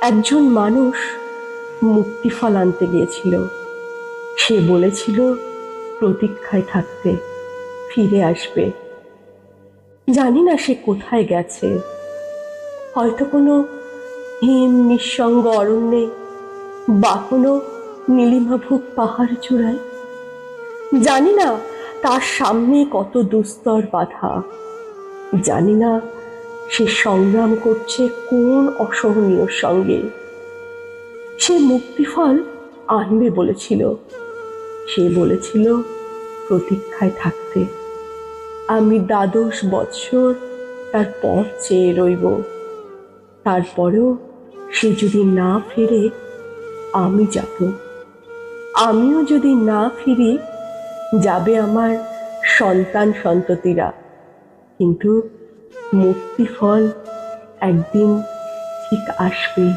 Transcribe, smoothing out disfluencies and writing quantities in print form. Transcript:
একজন মানুষ মুক্তিফল আনতে গিয়েছিল। সে বলেছিল প্রতীক্ষায় থাকতে, ফিরে আসবে। জানি না সে কোথায় গেছে, হয়তো কোনো হিম নিঃসঙ্গ অরণ্যে বা কোনো নীলিমাভুক পাহাড় চূড়ায়। জানি না তার সামনে কত দুস্তর বাধা, জানি না সে সংগ্রাম করছে কোন অসহনীয় সঙ্গে। সে মুক্তিফল আনবে বলেছিল, সে বলেছিল প্রতীক্ষায় থাকতে। আমি 12 বৎসর তার পথ চেয়ে রইব। তারপরেও সে যদি না ফেরে, আমি যাব। আমিও যদি না ফিরি, যাবে আমার সন্তান সন্ততিরা। কিন্তু মুক্তিফল একদিন ঠিক আসবেই।